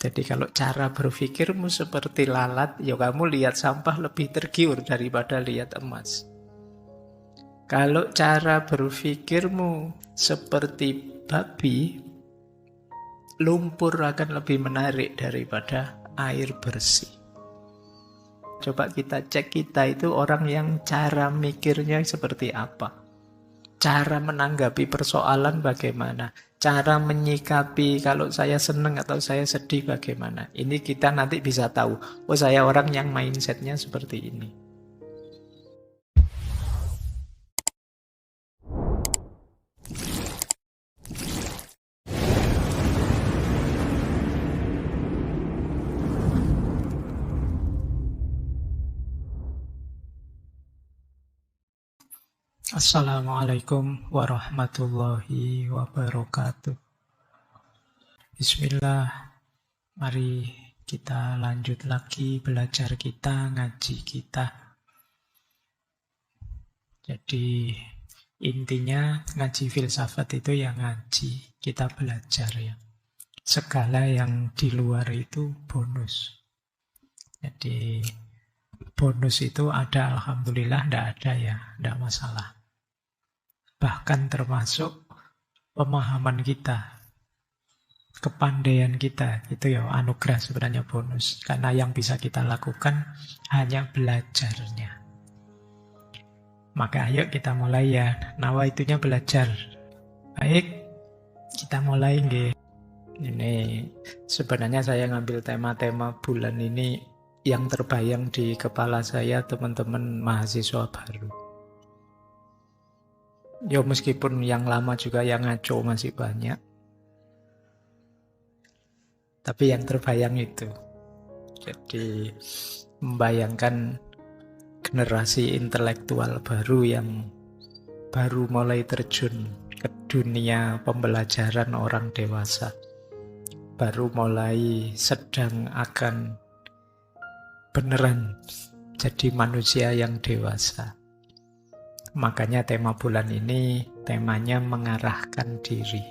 Jadi kalau cara berpikirmu seperti lalat, ya kamu lihat sampah lebih tergiur daripada lihat emas. Kalau cara berpikirmu seperti babi, lumpur akan lebih menarik daripada air bersih. Coba kita cek kita itu orang yang cara mikirnya seperti apa. Cara menanggapi persoalan bagaimana. Cara menyikapi kalau saya senang atau saya sedih bagaimana. Ini kita nanti bisa tahu. Oh, saya orang yang mindsetnya seperti ini. Assalamualaikum warahmatullahi wabarakatuh. Bismillah. Mari kita lanjut lagi belajar kita, ngaji kita. Jadi intinya ngaji filsafat itu ya ngaji, kita belajar ya. Segala yang di luar itu bonus. Jadi bonus itu ada, alhamdulillah, tidak ada ya, tidak masalah. Bahkan termasuk pemahaman kita, kepandaian kita, itu ya anugerah sebenarnya bonus. Karena yang bisa kita lakukan hanya belajarnya. Maka ayo kita mulai ya, nawaitunya belajar. Baik, kita mulai nggih. Ini sebenarnya saya ngambil tema-tema bulan ini yang terbayang di kepala saya teman-teman mahasiswa baru. Ya meskipun yang lama juga yang ngaco masih banyak. Tapi yang terbayang itu. Jadi membayangkan generasi intelektual baru yang baru mulai terjun ke dunia pembelajaran orang dewasa. Baru mulai sedang akan beneran jadi manusia yang dewasa. Makanya tema bulan ini temanya mengarahkan diri.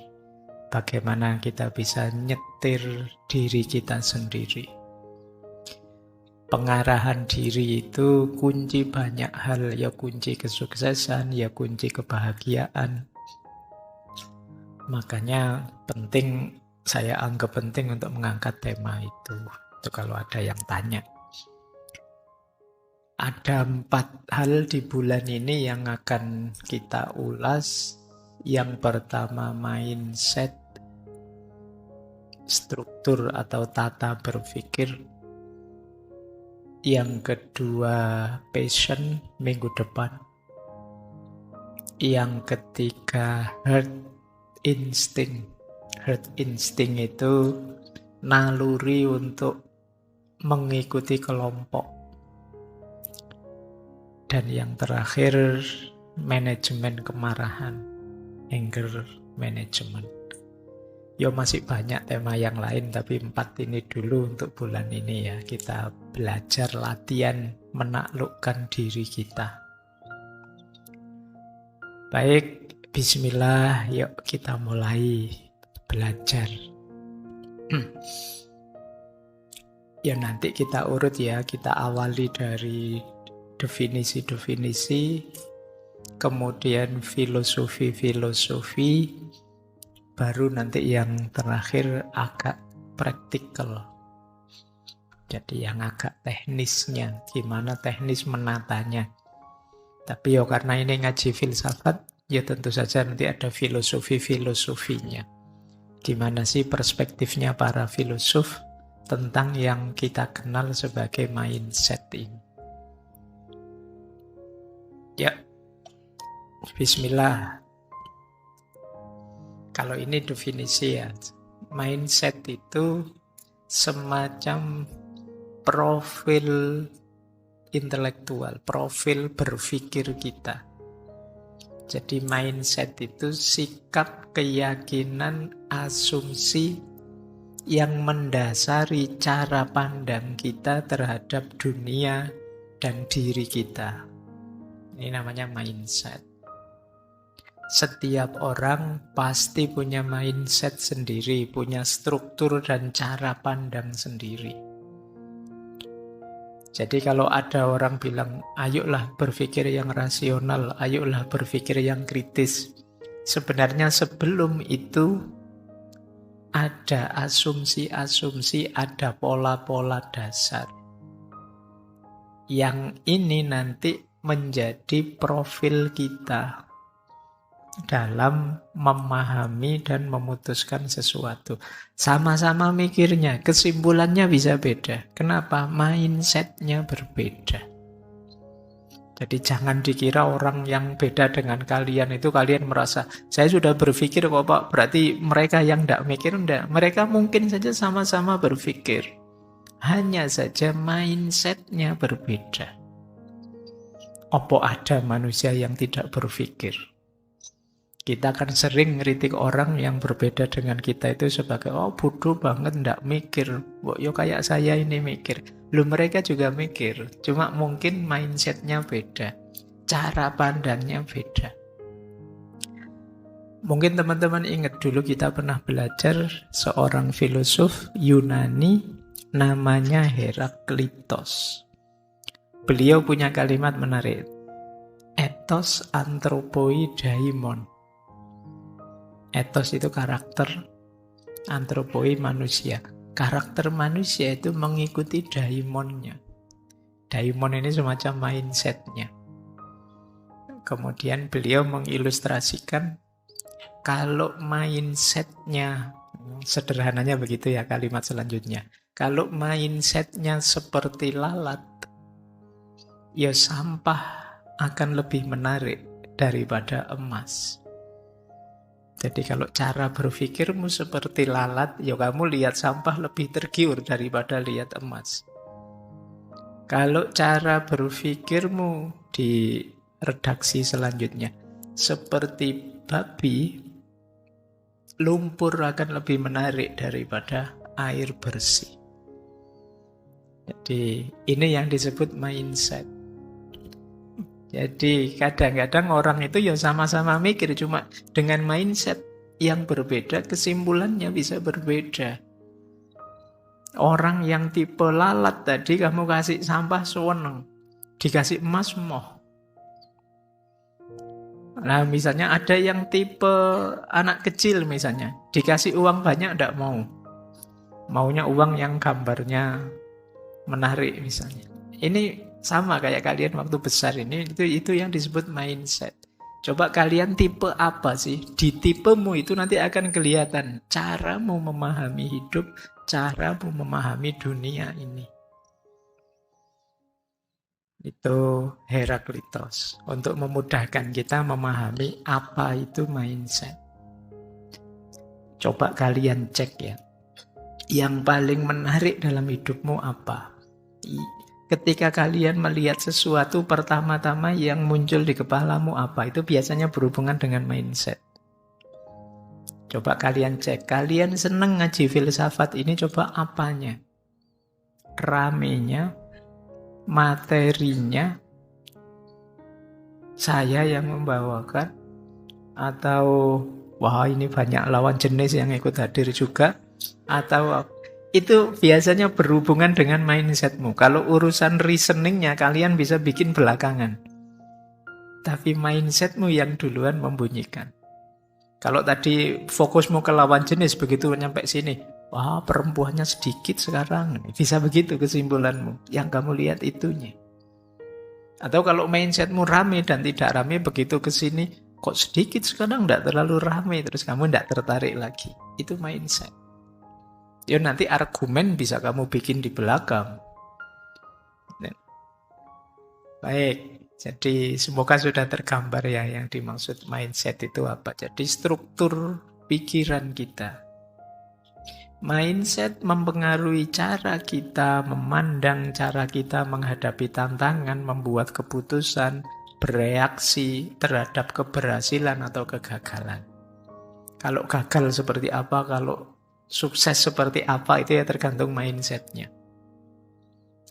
Bagaimana kita bisa nyetir diri kita sendiri. Pengarahan diri itu kunci banyak hal, ya kunci kesuksesan, ya kunci kebahagiaan. Makanya penting, saya anggap penting untuk mengangkat tema itu. Itu kalau ada yang tanya. Ada 4 hal di bulan ini yang akan kita ulas. Yang pertama mindset, struktur atau tata berpikir. Yang kedua passion, minggu depan. Yang ketiga herd instinct. Herd instinct itu naluri untuk mengikuti kelompok. Dan yang terakhir, manajemen kemarahan, anger management. Ya masih banyak tema yang lain, tapi 4 ini dulu untuk bulan ini ya. Kita belajar latihan menaklukkan diri kita. Baik, bismillah, yuk kita mulai belajar. Ya nanti kita urut ya, kita awali dari definisi-definisi, kemudian filosofi-filosofi, baru nanti yang terakhir agak praktikal. Jadi yang agak teknisnya, gimana teknis menatanya. Tapi ya karena ini ngaji filsafat, ya tentu saja nanti ada filosofi-filosofinya. Gimana sih perspektifnya para filosof tentang yang kita kenal sebagai mindset ini. Ya, bismillah. Kalau ini definisi ya, mindset itu semacam profil intelektual, profil berpikir kita. Jadi mindset itu sikap, keyakinan, asumsi yang mendasari cara pandang kita terhadap dunia dan diri kita. Ini namanya mindset. Setiap orang pasti punya mindset sendiri, punya struktur dan cara pandang sendiri. Jadi kalau ada orang bilang, ayolah berpikir yang rasional, ayolah berpikir yang kritis. Sebenarnya sebelum itu ada asumsi-asumsi, ada pola-pola dasar. Yang ini nanti menjadi profil kita dalam memahami dan memutuskan sesuatu. Sama-sama mikirnya, kesimpulannya bisa beda. Kenapa? Mindsetnya berbeda. Jadi jangan dikira orang yang beda dengan kalian itu kalian merasa, saya sudah berpikir kok Pak, berarti mereka yang tidak mikir, enggak. Mereka mungkin saja sama-sama berpikir. Hanya saja mindsetnya berbeda. Apa ada manusia yang tidak berpikir? Kita kan sering ngeritik orang yang berbeda dengan kita itu sebagai, oh bodoh banget, ndak mikir. Yo kayak saya ini mikir. Loh mereka juga mikir, cuma mungkin mindsetnya beda. Cara pandangnya beda. Mungkin teman-teman ingat dulu kita pernah belajar seorang filosof Yunani namanya Heraklitos. Beliau punya kalimat menarik. Ethos anthropoi daimon. Ethos itu karakter, antropoi manusia. Karakter manusia itu mengikuti daimonnya. Daimon ini semacam mindsetnya. Kemudian beliau mengilustrasikan kalau mindsetnya, sederhananya begitu ya kalimat selanjutnya. Kalau mindsetnya seperti lalat, ya sampah akan lebih menarik daripada emas. Jadi kalau cara berpikirmu seperti lalat, ya kamu lihat sampah lebih tergiur daripada lihat emas. Kalau cara berpikirmu di redaksi selanjutnya seperti babi, lumpur akan lebih menarik daripada air bersih. Jadi ini yang disebut mindset. Jadi kadang-kadang orang itu ya sama-sama mikir, cuma dengan mindset yang berbeda, kesimpulannya bisa berbeda. Orang yang tipe lalat tadi, kamu kasih sampah seneng, dikasih emas moh. Nah misalnya ada yang tipe anak kecil misalnya, dikasih uang banyak tidak mau. Maunya uang yang gambarnya menarik misalnya. Ini sama kayak kalian waktu besar ini, itu yang disebut mindset. Coba kalian tipe apa sih? Di tipemu itu nanti akan kelihatan caramu memahami hidup, caramu memahami dunia ini. Itu Heraklitos. Untuk memudahkan kita memahami apa itu mindset. Coba kalian cek ya. Yang paling menarik dalam hidupmu apa? Ketika kalian melihat sesuatu pertama-tama yang muncul di kepalamu apa? Itu biasanya berhubungan dengan mindset. Coba kalian cek. Kalian seneng ngaji filsafat ini, coba apanya? Ramenya, materinya, saya yang membawakan, atau wah ini banyak lawan jenis yang ikut hadir juga, atau itu biasanya berhubungan dengan mindsetmu. Kalau urusan reasoningnya kalian bisa bikin belakangan. Tapi mindsetmu yang duluan membunyikan. Kalau tadi fokusmu ke lawan jenis, begitu nyampe sini, wah perempuannya sedikit sekarang. Bisa begitu kesimpulanmu. Yang kamu lihat itunya. Atau kalau mindsetmu rame dan tidak rame, begitu ke sini, kok sedikit sekarang, tidak terlalu rame, terus kamu tidak tertarik lagi. Itu mindset. Ya nanti argumen bisa kamu bikin di belakang. Baik, jadi semoga sudah tergambar ya yang dimaksud mindset itu apa. Jadi struktur pikiran kita. Mindset mempengaruhi cara kita memandang, cara kita menghadapi tantangan, membuat keputusan, bereaksi terhadap keberhasilan atau kegagalan. Kalau gagal seperti apa, kalau sukses seperti apa, itu ya tergantung mindsetnya.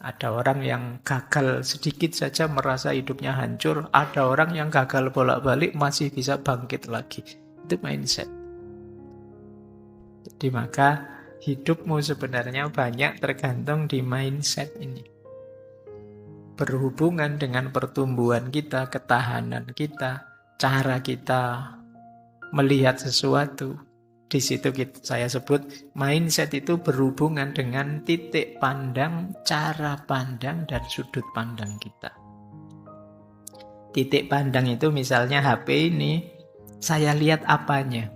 Ada orang yang gagal sedikit saja merasa hidupnya hancur. Ada orang yang gagal bolak-balik masih bisa bangkit lagi. Itu mindset. Jadi maka hidupmu sebenarnya banyak tergantung di mindset ini. Berhubungan dengan pertumbuhan kita, ketahanan kita, cara kita melihat sesuatu. Di situ saya sebut mindset itu berhubungan dengan titik pandang, cara pandang, dan sudut pandang kita. Titik pandang itu misalnya HP ini, saya lihat apanya.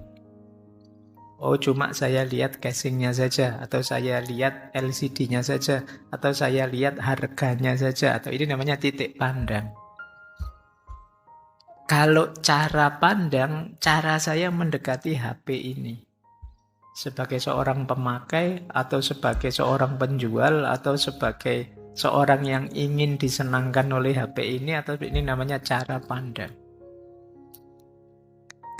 Oh, cuma saya lihat casingnya saja, atau saya lihat LCD-nya saja, atau saya lihat harganya saja, atau ini namanya titik pandang. Kalau cara pandang, cara saya mendekati HP ini. Sebagai seorang pemakai, atau sebagai seorang penjual, atau sebagai seorang yang ingin disenangkan oleh HP ini, atau ini namanya cara pandang.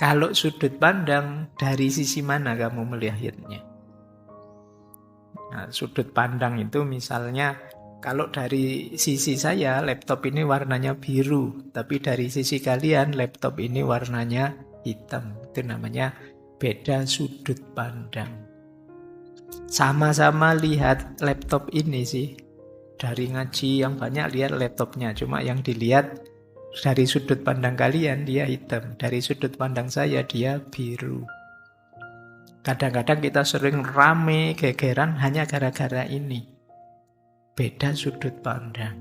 Kalau sudut pandang, dari sisi mana kamu melihatnya? Nah, sudut pandang itu misalnya, kalau dari sisi saya, laptop ini warnanya biru. Tapi dari sisi kalian, laptop ini warnanya hitam. Itu namanya beda sudut pandang. Sama-sama lihat laptop ini sih. Dari ngaji yang banyak lihat laptopnya. Cuma yang dilihat dari sudut pandang kalian, dia hitam. Dari sudut pandang saya, dia biru. Kadang-kadang kita sering rame, gegeran hanya gara-gara ini. Beda sudut pandang.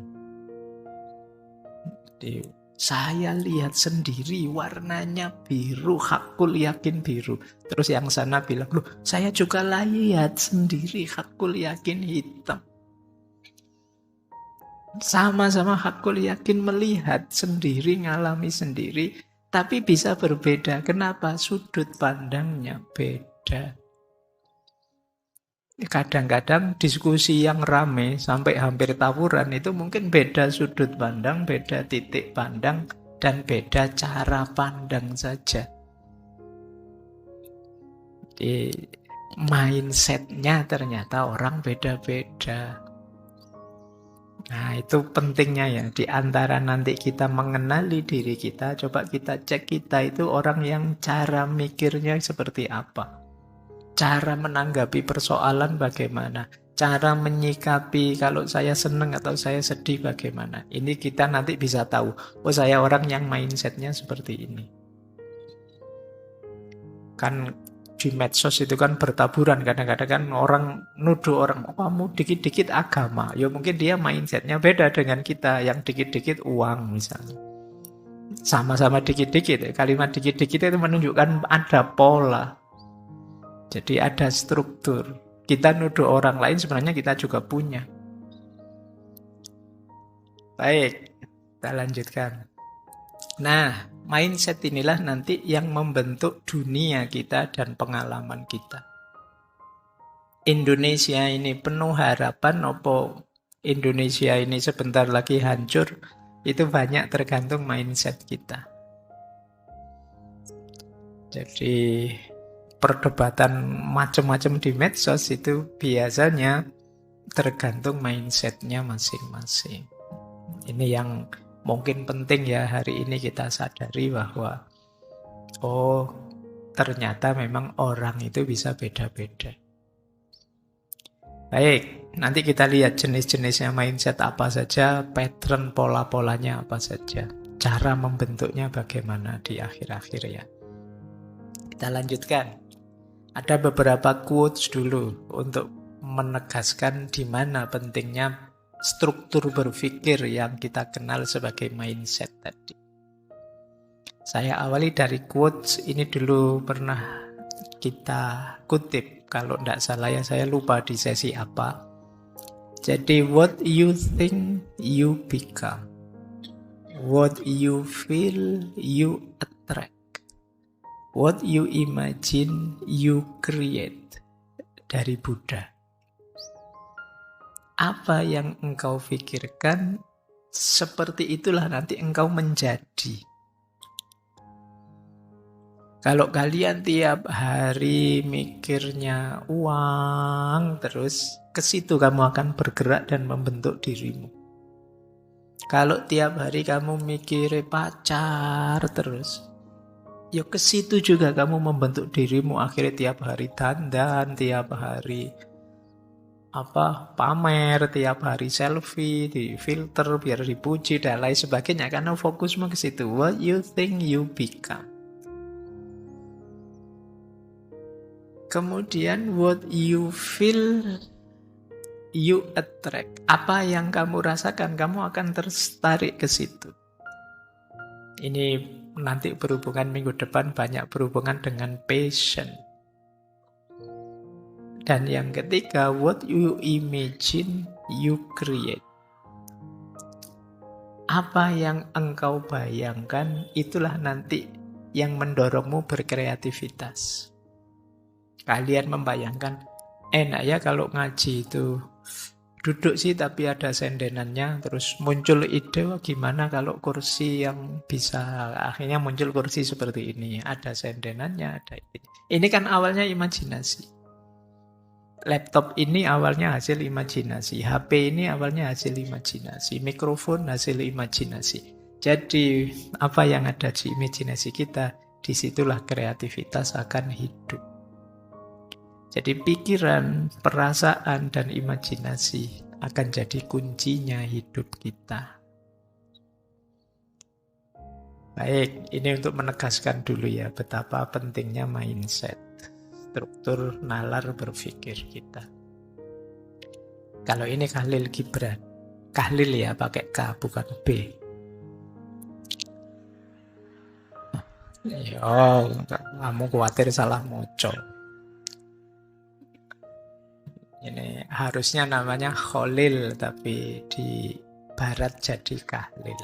Jadi, saya lihat sendiri warnanya biru, hakul yakin biru. Terus yang sana bilang, loh saya juga lihat sendiri, hakul yakin hitam. Sama-sama hakul yakin melihat sendiri, ngalami sendiri, tapi bisa berbeda. Kenapa? Sudut pandangnya beda. Kadang-kadang diskusi yang rame sampai hampir tawuran itu mungkin beda sudut pandang, beda titik pandang, dan beda cara pandang saja. Jadi mindsetnya ternyata orang beda-beda. Nah, itu pentingnya ya. Di antara nanti kita mengenali diri kita, coba kita cek kita itu orang yang cara mikirnya seperti apa. Cara menanggapi persoalan bagaimana. Cara menyikapi kalau saya senang atau saya sedih bagaimana. Ini kita nanti bisa tahu. Oh, saya orang yang mindsetnya seperti ini. Kan di medsos itu kan bertaburan. Kadang-kadang kan orang nuduh orang, oh, kamu dikit-dikit agama. Ya mungkin dia mindsetnya beda dengan kita. Yang dikit-dikit uang misalnya. Sama-sama dikit-dikit. Kalimat dikit-dikit itu menunjukkan ada pola. Jadi ada struktur. Kita nuduh orang lain sebenarnya kita juga punya. Baik, kita lanjutkan. Nah, mindset inilah nanti yang membentuk dunia kita dan pengalaman kita. Indonesia ini penuh harapan, opo Indonesia ini sebentar lagi hancur, itu banyak tergantung mindset kita. Jadi perdebatan macam-macam di medsos itu biasanya tergantung mindsetnya masing-masing. Ini yang mungkin penting ya hari ini kita sadari bahwa oh ternyata memang orang itu bisa beda-beda. Baik, nanti kita lihat jenis-jenisnya mindset apa saja, pattern pola-polanya apa saja, cara membentuknya bagaimana di akhir-akhir ya. Kita lanjutkan. Ada beberapa quotes dulu untuk menegaskan di mana pentingnya struktur berpikir yang kita kenal sebagai mindset tadi. Saya awali dari quotes ini dulu pernah kita kutip. Kalau tidak salah ya saya lupa di sesi apa. Jadi what you think you become. What you feel you attract. What you imagine, you create. Dari Buddha. Apa yang engkau pikirkan, seperti itulah nanti engkau menjadi. Kalau kalian tiap hari mikirnya uang terus, ke situ kamu akan bergerak dan membentuk dirimu. Kalau tiap hari kamu mikir pacar terus, ya ke situ juga kamu membentuk dirimu. Akhirnya tiap hari dandan, tiap hari pamer, tiap hari selfie, di filter biar dipuji dan lain sebagainya, karena fokusmu ke situ. What you think you become. Kemudian what you feel you attract. Apa yang kamu rasakan, kamu akan tertarik ke situ. Ini nanti berhubungan minggu depan banyak berhubungan dengan passion. Dan yang ketiga, what you imagine, you create. Apa yang engkau bayangkan, itulah nanti yang mendorongmu berkreativitas. Kalian membayangkan, enak ya kalau ngaji itu duduk sih tapi ada sendenannya, terus muncul ide, wah gimana kalau kursi yang bisa, akhirnya muncul kursi seperti ini, ada sendenannya, ada ini. Ini kan awalnya imajinasi. Laptop ini awalnya hasil imajinasi, HP ini awalnya hasil imajinasi, mikrofon hasil imajinasi. Jadi apa yang ada di imajinasi kita, disitulah kreativitas akan hidup. Jadi pikiran, perasaan, dan imajinasi akan jadi kuncinya hidup kita. Baik, ini untuk menegaskan dulu ya betapa pentingnya mindset. Struktur nalar berpikir kita. Kalau ini Khalil Gibran, Khalil ya pakai K bukan B. Yo, kamu khawatir salah moco. Ini harusnya namanya Khalil, tapi di barat jadi Khalil.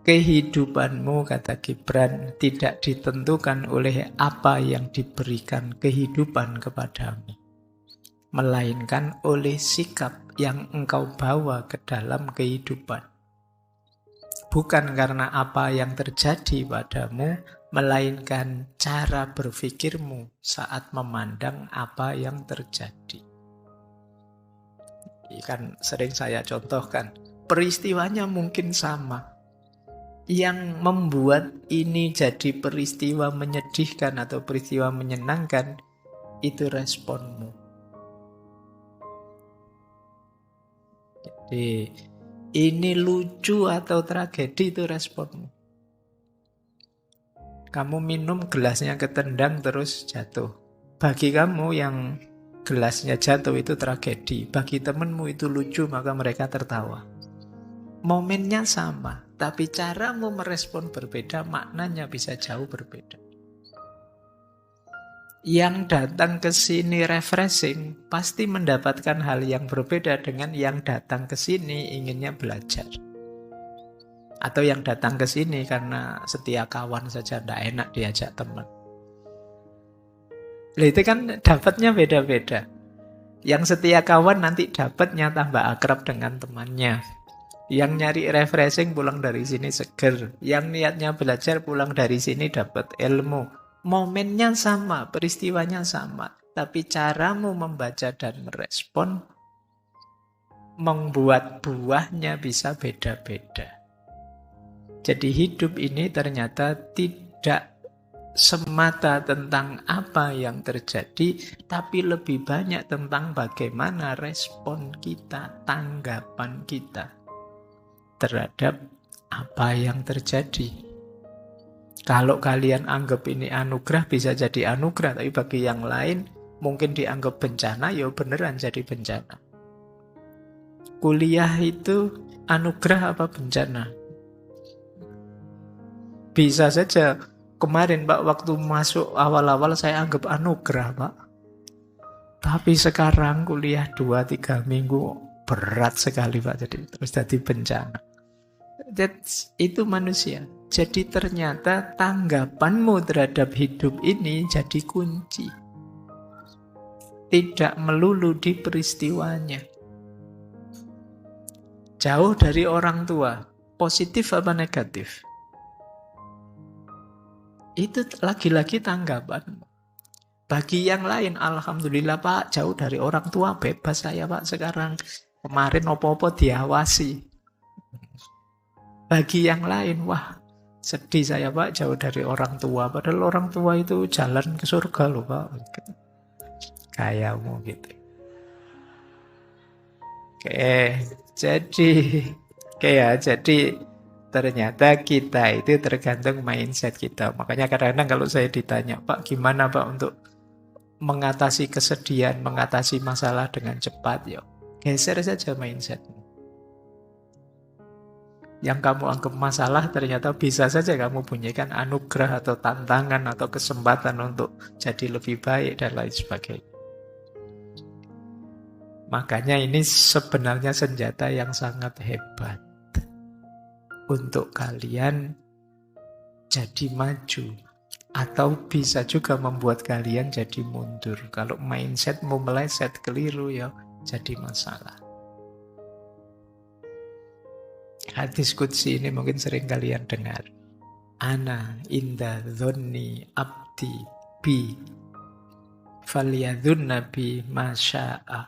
Kehidupanmu, kata Gibran, tidak ditentukan oleh apa yang diberikan kehidupan kepadamu, melainkan oleh sikap yang engkau bawa ke dalam kehidupan. Bukan karena apa yang terjadi padamu, melainkan cara berpikirmu saat memandang apa yang terjadi. Ini kan sering saya contohkan, peristiwanya mungkin sama. Yang membuat ini jadi peristiwa menyedihkan atau peristiwa menyenangkan, itu responmu. Jadi, ini lucu atau tragedi, itu responmu. Kamu minum gelasnya ketendang terus jatuh. Bagi kamu yang gelasnya jatuh itu tragedi. Bagi temanmu itu lucu, maka mereka tertawa. Momennya sama, tapi caramu merespon berbeda, maknanya bisa jauh berbeda. Yang datang ke sini refreshing pasti mendapatkan hal yang berbeda dengan yang datang ke sini inginnya belajar. Atau yang datang ke sini karena setia kawan saja tidak enak diajak teman. Nah, itu kan dapatnya beda-beda. Yang setia kawan nanti dapatnya tambah akrab dengan temannya. Yang nyari refreshing pulang dari sini seger. Yang niatnya belajar pulang dari sini dapat ilmu. Momennya sama, peristiwanya sama. Tapi caramu membaca dan merespon membuat buahnya bisa beda-beda. Jadi hidup ini ternyata tidak semata tentang apa yang terjadi, tapi lebih banyak tentang bagaimana respon kita, tanggapan kita terhadap apa yang terjadi. Kalau kalian anggap ini anugerah, bisa jadi anugerah. Tapi bagi yang lain, mungkin dianggap bencana, ya beneran jadi bencana. Kuliah itu anugerah apa bencana? Bisa saja kemarin Pak, waktu masuk awal-awal saya anggap anugerah Pak. Tapi sekarang kuliah 2-3 minggu berat sekali Pak, terus jadi bencana. Itu manusia. Jadi ternyata tanggapanmu terhadap hidup ini jadi kunci. Tidak melulu di peristiwanya. Jauh dari orang tua, positif apa negatif? Itu lagi-lagi tanggapan. Bagi yang lain, alhamdulillah Pak, jauh dari orang tua, bebas saya Pak sekarang. Kemarin opo-opo diawasi. Bagi yang lain, wah sedih saya Pak, jauh dari orang tua. Padahal orang tua itu jalan ke surga loh Pak. Kayakmu gitu. Oke, jadi jadi ternyata kita itu tergantung mindset kita. Makanya kadang-kadang kalau saya ditanya, Pak, gimana Pak untuk mengatasi kesedihan, mengatasi masalah dengan cepat? Yo, geser saja mindsetmu. Yang kamu anggap masalah ternyata bisa saja kamu bunyikan anugerah atau tantangan atau kesempatan untuk jadi lebih baik dan lain sebagainya. Makanya ini sebenarnya senjata yang sangat hebat untuk kalian jadi maju. Atau bisa juga membuat kalian jadi mundur. Kalau mindsetmu meleset keliru ya jadi masalah. Hadis qudsi ini mungkin sering kalian dengar. Ana inda dhonni abdi bi falyadhunna bi masya'a.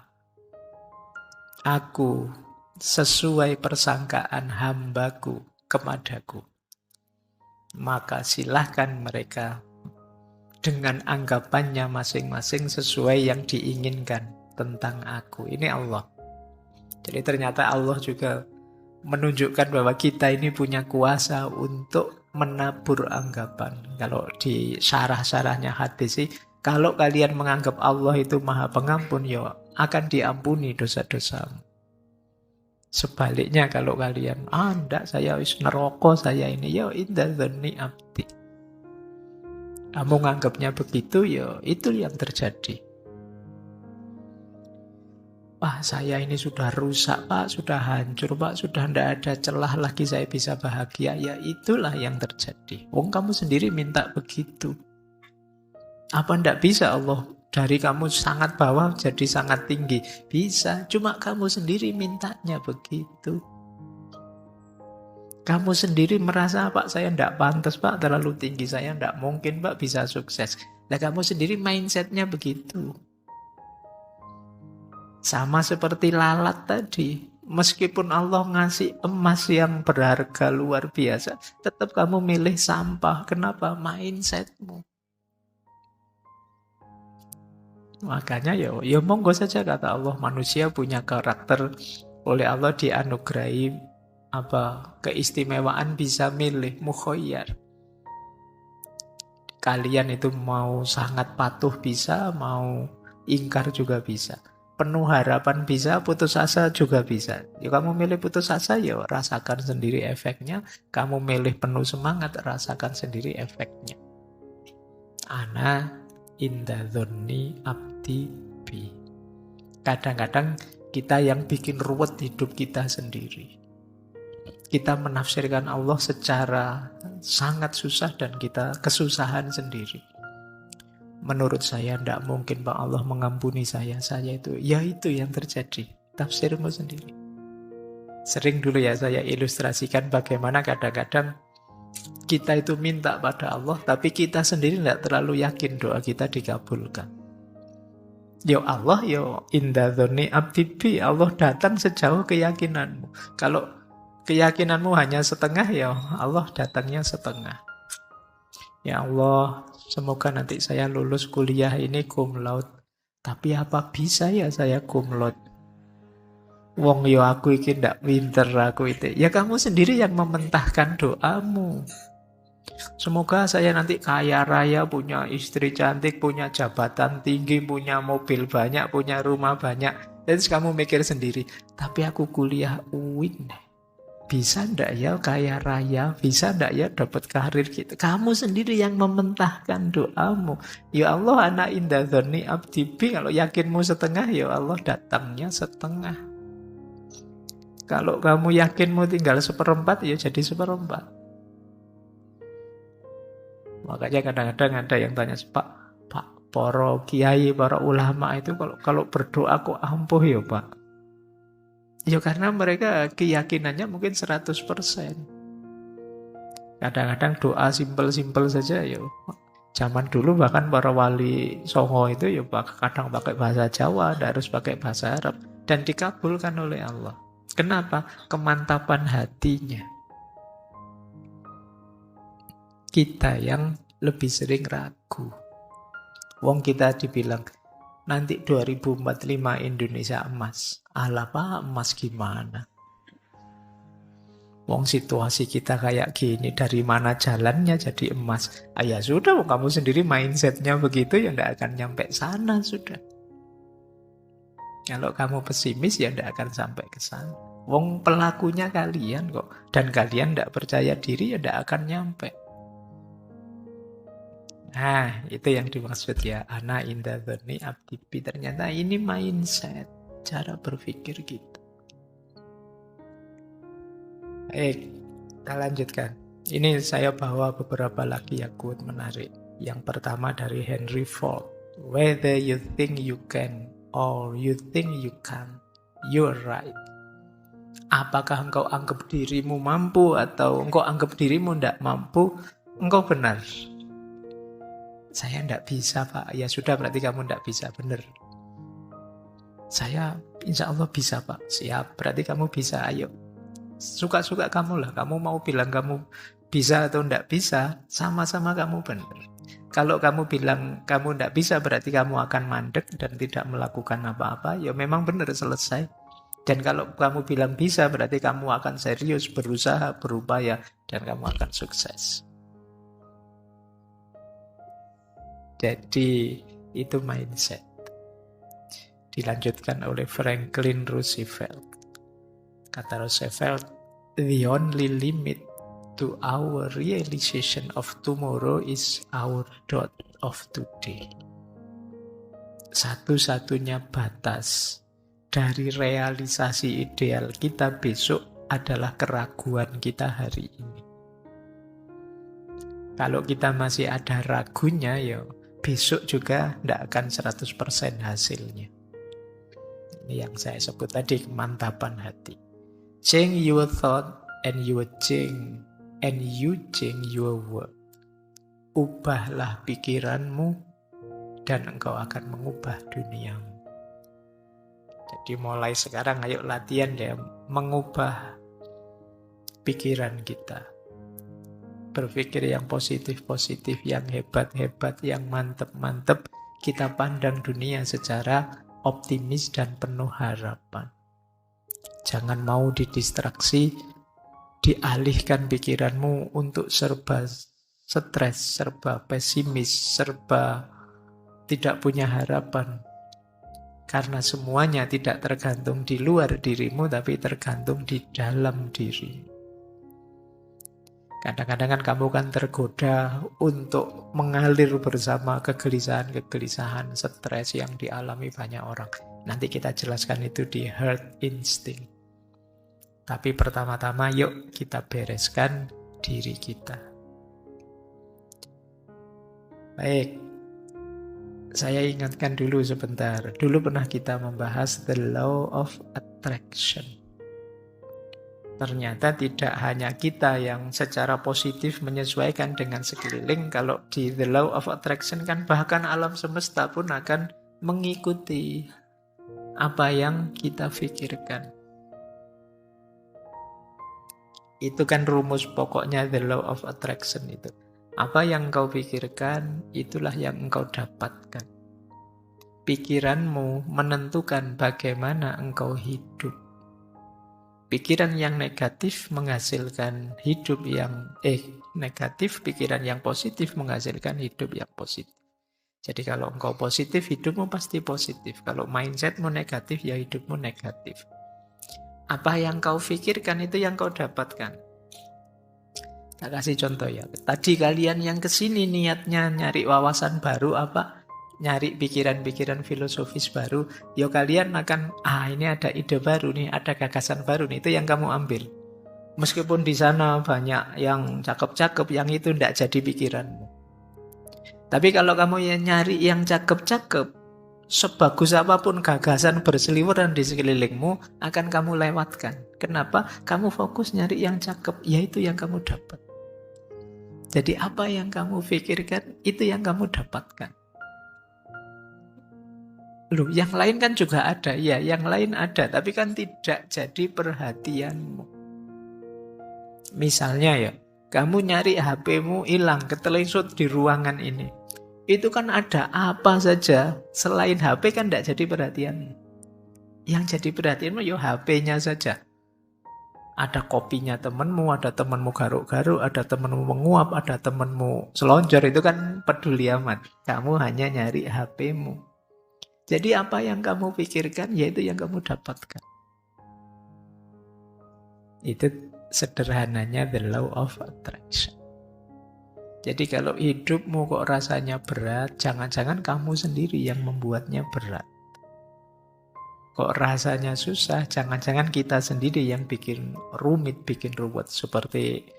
Aku sesuai persangkaan hambaku kepadaku. Maka silahkan mereka dengan anggapannya masing-masing sesuai yang diinginkan tentang aku. Ini Allah. Jadi ternyata Allah juga menunjukkan bahwa kita ini punya kuasa untuk menabur anggapan. Kalau di syarah-syarahnya hadis sih, kalau kalian menganggap Allah itu maha pengampun, ya akan diampuni dosa-dosamu. Sebaliknya kalau kalian, enggak, saya wis neraka, saya ini, ya inda dzanni abdi. Kamu nganggapnya begitu, ya itu yang terjadi. Wah, saya ini sudah rusak, Pak, sudah hancur, Pak, sudah tidak ada celah lagi saya bisa bahagia. Ya itulah yang terjadi. Wong kamu sendiri minta begitu. Apa tidak bisa Allah dari kamu sangat bawah jadi sangat tinggi? Bisa, cuma kamu sendiri mintanya begitu. Kamu sendiri merasa, Pak, saya tidak pantas, Pak, terlalu tinggi, saya tidak mungkin, Pak, bisa sukses. Nah, kamu sendiri mindsetnya begitu. Sama seperti lalat tadi. Meskipun Allah ngasih emas yang berharga luar biasa, tetap kamu milih sampah. Kenapa? Mindsetmu. Makanya ya monggo saja kata Allah, manusia punya karakter, oleh Allah dianugerahi keistimewaan bisa milih, mukhayyar. Kalian itu mau sangat patuh bisa, mau ingkar juga bisa. Penuh harapan bisa, putus asa juga bisa. Ya kamu milih putus asa, ya rasakan sendiri efeknya. Kamu milih penuh semangat, rasakan sendiri efeknya. Ana inda dzonni abdi bi. Kadang-kadang kita yang bikin ruwet hidup kita sendiri. Kita menafsirkan Allah secara sangat susah dan kita kesusahan sendiri. Menurut saya tidak mungkin Pak Allah mengampuni saya itu. Ya itu yang terjadi. Tafsirmu sendiri. Sering dulu ya saya ilustrasikan bagaimana kadang-kadang kita itu minta pada Allah, tapi kita sendiri tidak terlalu yakin doa kita dikabulkan. Yo Allah, yo inda dzonni abdi bi, Allah datang sejauh keyakinanmu. Kalau keyakinanmu hanya setengah, ya Allah datangnya setengah. Ya Allah, semoga nanti saya lulus kuliah ini cum laude. Tapi apa bisa ya saya cum laude? Wong yo aku iki ndak pinter aku itu. Ya kamu sendiri yang mementahkan doamu. Semoga saya nanti kaya raya, punya istri cantik, punya jabatan tinggi, punya mobil banyak, punya rumah banyak. Terus kamu mikir sendiri, tapi aku kuliah UIN. Bisa ndak ya kaya raya? Bisa ndak ya dapat karir gitu? Kamu sendiri yang mementahkan doamu. Ya Allah, ana inda dzonni abdi bi. Kalau yakinmu setengah, ya Allah datangnya setengah. Kalau kamu yakinmu tinggal 1/4, ya jadi 1/4. Makanya kadang-kadang ada yang tanya, Pak, para kiai, para ulama itu kalau berdoa kok ampuh ya Pak? Ya karena mereka keyakinannya mungkin 100%. Kadang-kadang doa simpel-simpel saja ya Zaman dulu bahkan para wali songo itu ya kadang pakai bahasa Jawa, tidak harus pakai bahasa Arab. Dan dikabulkan oleh Allah. Kenapa? Kemantapan hatinya. Kita yang lebih sering ragu. Wong kita dibilang, nanti 2045 Indonesia emas. Alah Pak, emas gimana? Wong situasi kita kayak gini, dari mana jalannya jadi emas? Ya sudah, kamu sendiri mindsetnya begitu, ya tidak akan nyampe sana sudah. Kalau kamu pesimis, ya tidak akan sampai ke sana. Wong pelakunya kalian kok. Dan kalian tidak percaya diri, ya tidak akan nyampe. Nah, itu yang dimaksud ya. Ana inda dzanni abdi bi. Ternyata ini mindset, cara berpikir kita. Kita lanjutkan. Ini saya bawa beberapa lagi yang quote menarik. Yang pertama dari Henry Ford. Whether you think you can or you think you can't, you're right. Apakah engkau anggap dirimu mampu atau engkau anggap dirimu tidak mampu, engkau benar. Saya tidak bisa Pak. Ya sudah, berarti kamu tidak bisa, benar. Saya insya Allah bisa Pak. Siap, berarti kamu bisa, ayo. Suka-suka kamu lah. Kamu mau bilang kamu bisa atau tidak bisa, sama-sama kamu benar. Kalau kamu bilang kamu tidak bisa, berarti kamu akan mandek dan tidak melakukan apa-apa, ya memang benar, selesai. Dan kalau kamu bilang bisa, berarti kamu akan serius, berusaha, berupaya, dan kamu akan sukses. Jadi itu mindset. Dilanjutkan oleh Franklin Roosevelt. Kata Roosevelt, the only limit to our realization of tomorrow is our thought of today. Satu-satunya batas dari realisasi ideal kita besok adalah keraguan kita hari ini. Kalau kita masih ada ragunya, ya besok juga tidak akan 100% hasilnya. Ini yang saya sebut tadi, kemantapan hati. Change your thought and you change your world. Ubahlah pikiranmu dan engkau akan mengubah duniamu. Jadi mulai sekarang ayo latihan ya, mengubah pikiran kita. Berpikir yang positif-positif, yang hebat-hebat, yang mantep-mantep. Kita pandang dunia secara optimis dan penuh harapan. Jangan mau didistraksi, dialihkan pikiranmu untuk serba stres, serba pesimis, serba tidak punya harapan. Karena semuanya tidak tergantung di luar dirimu, tapi tergantung di dalam dirimu. Kadang-kadang kan kamu kan tergoda untuk mengalir bersama kegelisahan-kegelisahan, stres yang dialami banyak orang. Nanti kita jelaskan itu di herd instinct. Tapi pertama-tama yuk kita bereskan diri kita. Baik, saya ingatkan dulu sebentar. Dulu pernah kita membahas the law of attraction. Ternyata tidak hanya kita yang secara positif menyesuaikan dengan sekeliling. Kalau di the law of attraction kan bahkan alam semesta pun akan mengikuti apa yang kita pikirkan. Itu kan rumus pokoknya the law of attraction itu. Apa yang engkau pikirkan, itulah yang engkau dapatkan. Pikiranmu menentukan bagaimana engkau hidup. Pikiran yang negatif menghasilkan hidup yang negatif, pikiran yang positif menghasilkan hidup yang positif. Jadi kalau engkau positif, hidupmu pasti positif. Kalau mindsetmu negatif, ya hidupmu negatif. Apa yang kau pikirkan itu yang kau dapatkan. Tak kasih contoh ya. Tadi kalian yang kesini niatnya nyari wawasan baru apa? Nyari pikiran-pikiran filosofis baru, ya kalian akan, ini ada ide baru nih, ada gagasan baru nih, itu yang kamu ambil. Meskipun di sana banyak yang cakep-cakep, yang itu tidak jadi pikiranmu. Tapi kalau kamu yang nyari yang cakep-cakep, sebagus apapun gagasan berseliweran di sekelilingmu, akan kamu lewatkan. Kenapa? Kamu fokus nyari yang cakep, yaitu yang kamu dapat. Jadi apa yang kamu pikirkan, itu yang kamu dapatkan. Loh, yang lain kan juga ada. Ya, yang lain ada, tapi kan tidak jadi perhatianmu. Misalnya ya, kamu nyari HP-mu hilang, ketelengsut di ruangan ini. Itu kan ada apa saja, selain HP kan tidak jadi perhatianmu. Yang jadi perhatianmu ya HP-nya saja. Ada kopinya temenmu, ada temenmu garuk-garuk, ada temenmu menguap, ada temenmu selonjor, itu kan peduli amat. Kamu hanya nyari HP-mu. Jadi apa yang kamu pikirkan, yaitu yang kamu dapatkan. Itu sederhananya the law of attraction. Jadi kalau hidupmu kok rasanya berat, jangan-jangan kamu sendiri yang membuatnya berat. Kok rasanya susah, jangan-jangan kita sendiri yang bikin rumit, bikin ruwet. Seperti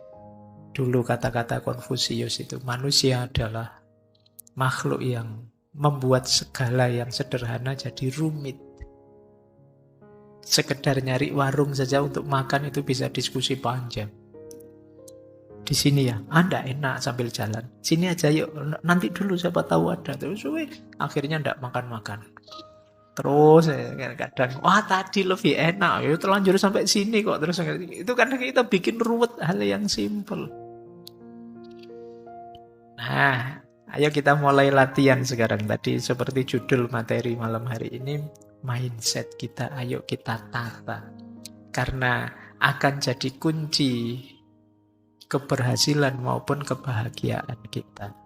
dulu kata-kata Konfusius itu, manusia adalah makhluk yang membuat segala yang sederhana jadi rumit. Sekedar nyari warung saja untuk makan itu bisa diskusi panjang. Di sini ya, Anda enak sambil jalan. Sini aja yuk, nanti dulu siapa tahu ada. Terus akhirnya enggak makan-makan. Terus kadang, wah tadi lebih enak, ya terlanjur sampai sini kok. Terus itu kan kita bikin ruwet hal yang simple. Nah, ayo kita mulai latihan sekarang. Tadi seperti judul materi malam hari ini, mindset kita ayo kita tata. Karena akan jadi kunci keberhasilan maupun kebahagiaan kita.